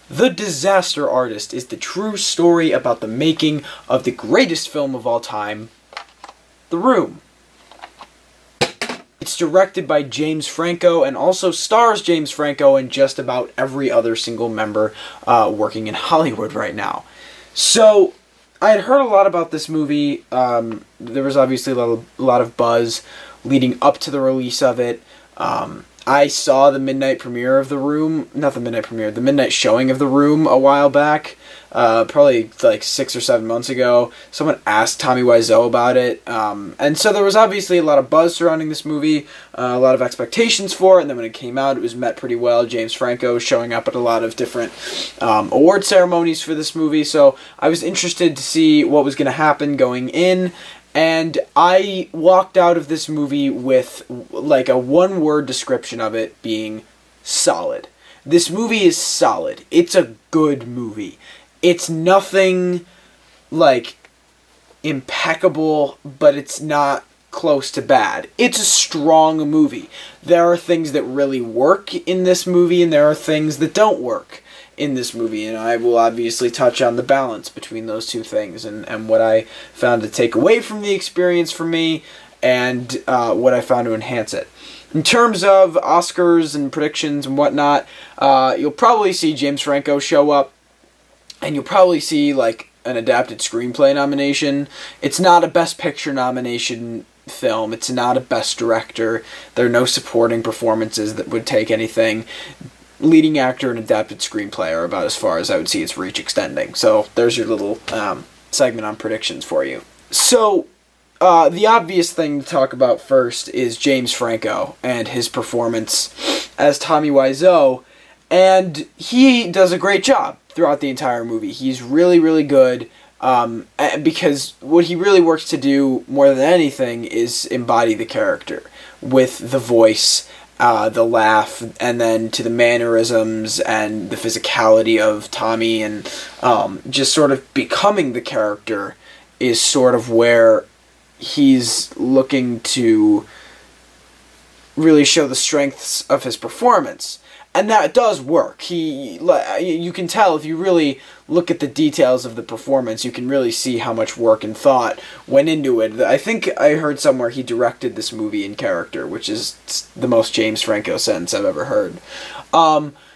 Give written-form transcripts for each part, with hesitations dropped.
The Disaster Artist is the true story about the making of the greatest film of all time, The Room. It's directed by James Franco and also stars James Franco and just about every other single member working in Hollywood right now. So, I had heard a lot about this movie. There was obviously a lot of buzz leading up to the release of it. I saw the midnight premiere of The Room, not the midnight premiere, the midnight showing of The Room a while back, probably like 6 or 7 months ago. Someone asked Tommy Wiseau about it, and so there was obviously a lot of buzz surrounding this movie, a lot of expectations for it, and then when it came out, it was met pretty well. James Franco showing up at a lot of different award ceremonies for this movie, so I was interested to see what was going to happen going in. And I walked out of this movie with like a one-word description of it being solid. This movie is solid. It's a good movie. It's nothing like impeccable, but it's not close to bad. It's a strong movie. There are things that really work in this movie, and there are things that don't work in this movie, and I will obviously touch on the balance between those two things and what I found to take away from the experience for me and what I found to enhance it. In terms of Oscars and predictions and whatnot, you'll probably see James Franco show up, and you'll probably see like an adapted screenplay nomination. It's not a Best Picture nomination film. It's not a Best Director. There are no supporting performances that would take anything. Leading actor and adapted screenplay are about as far as I would see its reach extending. So there's your little segment on predictions for you. So the obvious thing to talk about first is James Franco and his performance as Tommy Wiseau. And he does a great job throughout the entire movie. He's really, really good because what he really works to do more than anything is embody the character with the voice, the laugh, and then to the mannerisms and the physicality of Tommy, and just sort of becoming the character is sort of where he's looking to really show the strengths of his performance. And that does work. You can tell if you really look at the details of the performance, you can really see how much work and thought went into it. I think I heard somewhere he directed this movie in character, which is the most James Franco sentence I've ever heard.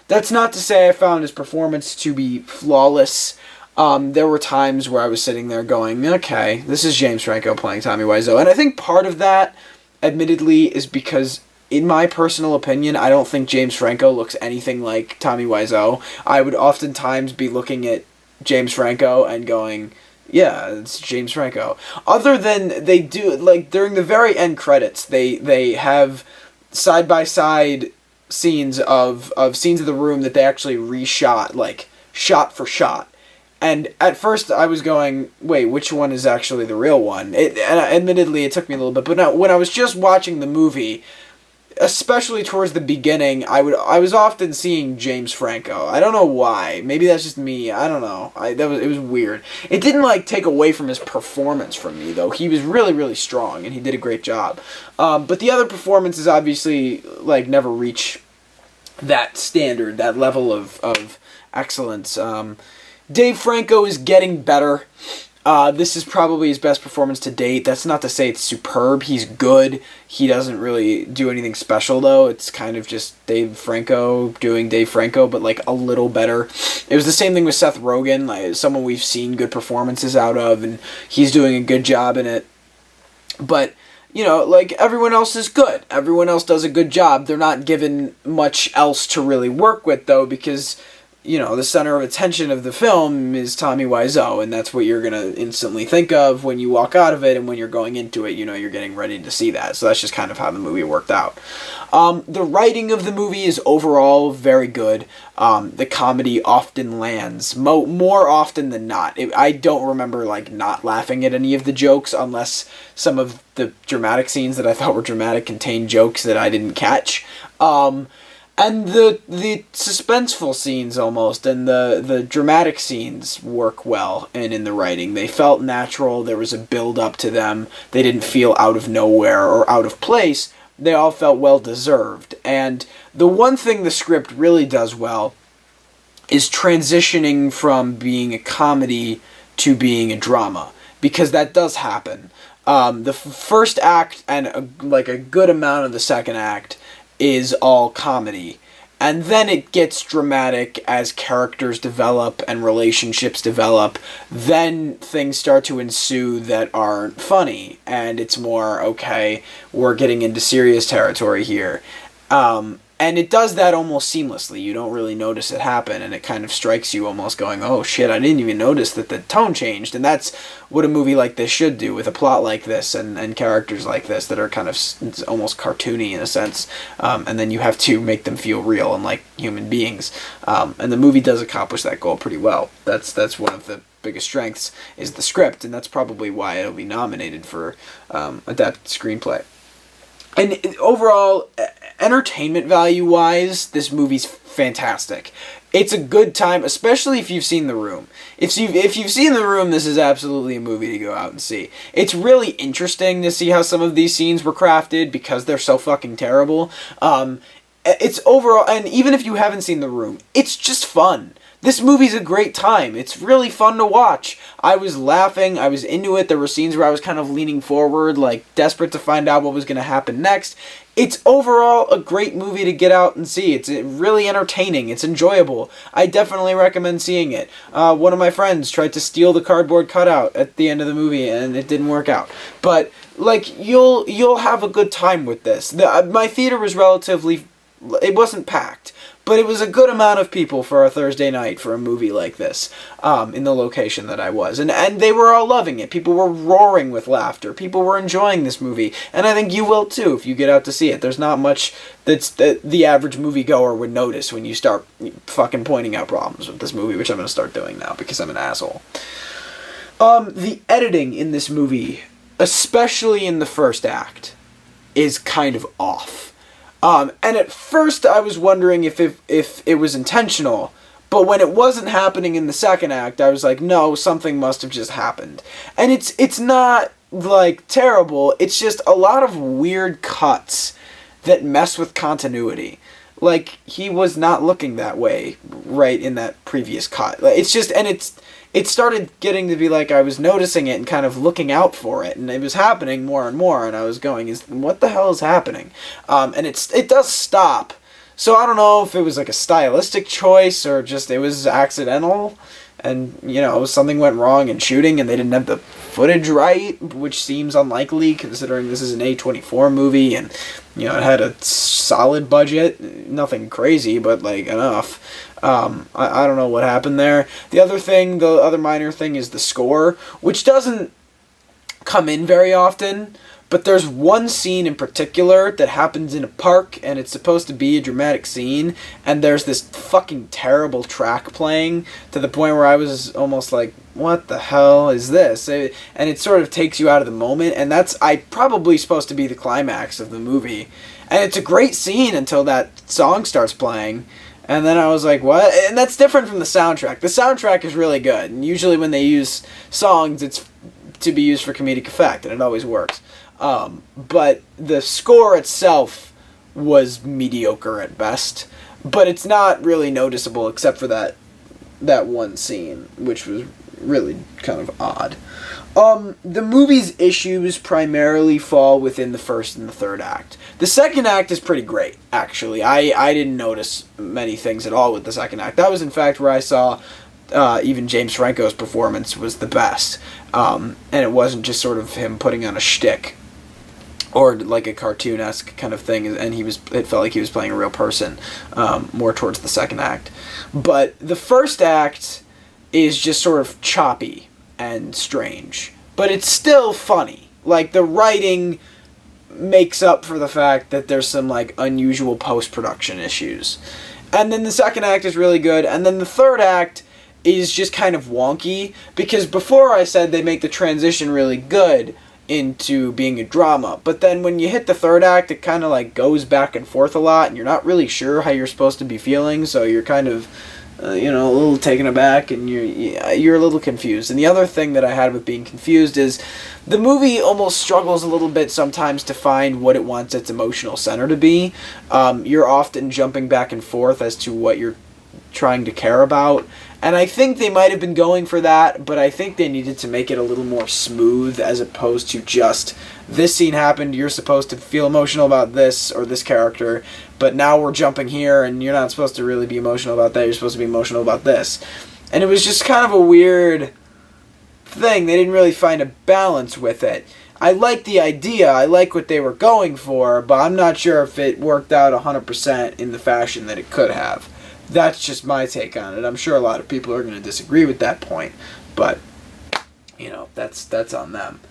That's not to say I found his performance to be flawless. There were times where I was sitting there going, okay, this is James Franco playing Tommy Wiseau. And I think part of that, admittedly, is because in my personal opinion, I don't think James Franco looks anything like Tommy Wiseau. I would oftentimes be looking at James Franco and going, yeah, it's James Franco. Other than they do, like, during the very end credits, they have side-by-side scenes of scenes of The Room that they actually reshot, like, shot for shot. And at first I was going, wait, which one is actually the real one? And admittedly, it took me a little bit, but when I was just watching the movie, especially towards the beginning, I was often seeing James Franco. I don't know why. Maybe that's just me. I don't know. It was weird. It didn't like take away from his performance from me though. He was really, really strong and he did a great job. But the other performances obviously like never reach that standard, that level of excellence. Dave Franco is getting better. This is probably his best performance to date. That's not to say it's superb. He's good. He doesn't really do anything special, though. It's kind of just Dave Franco doing Dave Franco, but like a little better. It was the same thing with Seth Rogen, like someone we've seen good performances out of, and he's doing a good job in it. But, you know, like everyone else is good. Everyone else does a good job. They're not given much else to really work with, though, because, you know, the center of attention of the film is Tommy Wiseau, and that's what you're going to instantly think of when you walk out of it, and when you're going into it, you know, you're getting ready to see that. So that's just kind of how the movie worked out. The writing of the movie is overall very good. The comedy often lands, more often than not. I don't remember, like, not laughing at any of the jokes, unless some of the dramatic scenes that I thought were dramatic contained jokes that I didn't catch. And the suspenseful scenes almost, and the dramatic scenes work well in the writing. They felt natural, there was a build-up to them, they didn't feel out of nowhere or out of place, they all felt well-deserved. And the one thing the script really does well is transitioning from being a comedy to being a drama, because that does happen. The first act and a good amount of the second act is all comedy. And then it gets dramatic as characters develop and relationships develop. Then things start to ensue that aren't funny. And it's more, okay, we're getting into serious territory here. And it does that almost seamlessly. You don't really notice it happen, and it kind of strikes you almost going, oh shit, I didn't even notice that the tone changed. And that's what a movie like this should do, with a plot like this and characters like this that are kind of almost cartoony in a sense. And then you have to make them feel real and like human beings. And the movie does accomplish that goal pretty well. That's one of the biggest strengths, is the script, and that's probably why it'll be nominated for adapted screenplay. And overall, entertainment value-wise, this movie's fantastic. It's a good time, especially if you've seen The Room. If you've seen The Room, this is absolutely a movie to go out and see. It's really interesting to see how some of these scenes were crafted, because they're so fucking terrible. It's overall, and even if you haven't seen The Room, it's just fun. This movie's a great time. It's really fun to watch. I was laughing. I was into it. There were scenes where I was kind of leaning forward, like desperate to find out what was going to happen next. It's overall a great movie to get out and see. It's really entertaining. It's enjoyable. I definitely recommend seeing it. One of my friends tried to steal the cardboard cutout at the end of the movie, and it didn't work out. But like, you'll have a good time with this. My theater was relatively, it wasn't packed, but it was a good amount of people for a Thursday night for a movie like this, in the location that I was. And they were all loving it. People were roaring with laughter. People were enjoying this movie. And I think you will too if you get out to see it. There's not much that the average moviegoer would notice when you start fucking pointing out problems with this movie, which I'm going to start doing now because I'm an asshole. The editing in this movie, especially in the first act, is kind of off. And at first I was wondering if it was intentional, but when it wasn't happening in the second act, I was like, no, something must have just happened. And it's not, like, terrible, it's just a lot of weird cuts that mess with continuity. Like, he was not looking that way right in that previous cut. It's just, and it started getting to be like I was noticing it and kind of looking out for it, and it was happening more and more, and I was going, what the hell is happening? And it does stop. So I don't know if it was like a stylistic choice or just it was accidental, and, something went wrong in shooting and they didn't have the footage right, which seems unlikely considering this is an A24 movie and, it had a solid budget. Nothing crazy, but, like, enough. I don't know what happened there. The other minor thing is the score, which doesn't come in very often, but there's one scene in particular that happens in a park, and it's supposed to be a dramatic scene, and there's this fucking terrible track playing to the point where I was almost like, what the hell is this? And it sort of takes you out of the moment, and that's probably supposed to be the climax of the movie. And it's a great scene until that song starts playing. And then I was like, what? And that's different from the soundtrack. The soundtrack is really good. And usually when they use songs, it's to be used for comedic effect. And it always works. But the score itself was mediocre at best. But it's not really noticeable except for that one scene, which was really kind of odd. The movie's issues primarily fall within the first and the third act. The second act is pretty great, actually. I didn't notice many things at all with the second act. That was, in fact, where I saw even James Franco's performance was the best. And it wasn't just sort of him putting on a shtick or like a cartoon-esque kind of thing, and it felt like he was playing a real person, more towards the second act. But the first act is just sort of choppy and strange, but it's still funny. Like, the writing makes up for the fact that there's some, like, unusual post-production issues. And then the second act is really good, and then the third act is just kind of wonky, because before I said they make the transition really good into being a drama, but then when you hit the third act, it kind of, like, goes back and forth a lot, and you're not really sure how you're supposed to be feeling, so you're kind of a little taken aback, and you're a little confused. And the other thing that I had with being confused is the movie almost struggles a little bit sometimes to find what it wants its emotional center to be. You're often jumping back and forth as to what you're trying to care about. And I think they might have been going for that, but I think they needed to make it a little more smooth as opposed to just, this scene happened, you're supposed to feel emotional about this or this character, but now we're jumping here and you're not supposed to really be emotional about that, you're supposed to be emotional about this. And it was just kind of a weird thing. They didn't really find a balance with it. I like the idea, I like what they were going for, but I'm not sure if it worked out 100% in the fashion that it could have. That's just my take on it. I'm sure a lot of people are going to disagree with that point, but you know, that's on them.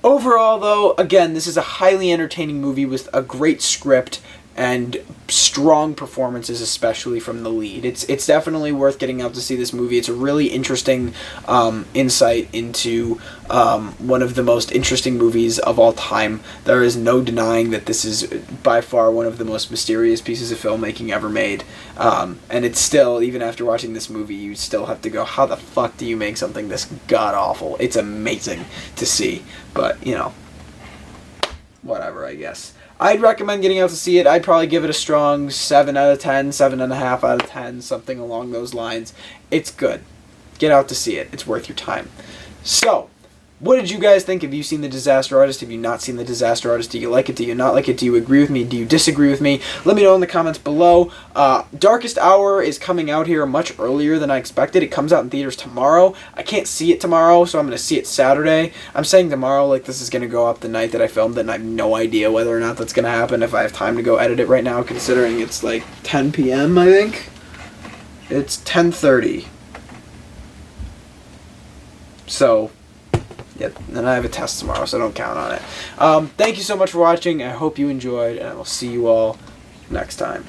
Overall, though, again, this is a highly entertaining movie with a great script and strong performances, especially from the lead. It's definitely worth getting out to see this movie. It's a really interesting insight into one of the most interesting movies of all time. There is no denying that this is by far one of the most mysterious pieces of filmmaking ever made. And it's still, even after watching this movie, you still have to go, how the fuck do you make something this god-awful? It's amazing to see. But, you know, whatever, I guess. I'd recommend getting out to see it. I'd probably give it a strong 7 out of 10, 7.5 out of 10, something along those lines. It's good. Get out to see it. It's worth your time. So, what did you guys think? Have you seen The Disaster Artist? Have you not seen The Disaster Artist? Do you like it? Do you not like it? Do you agree with me? Do you disagree with me? Let me know in the comments below. Darkest Hour is coming out here much earlier than I expected. It comes out in theaters tomorrow. I can't see it tomorrow, so I'm going to see it Saturday. I'm saying tomorrow like this is going to go up the night that I filmed it, and I have no idea whether or not that's going to happen if I have time to go edit it right now, considering it's like 10 p.m., I think. It's 10:30. So, yeah, and I have a test tomorrow, so don't count on it. Thank you so much for watching. I hope you enjoyed, and I will see you all next time.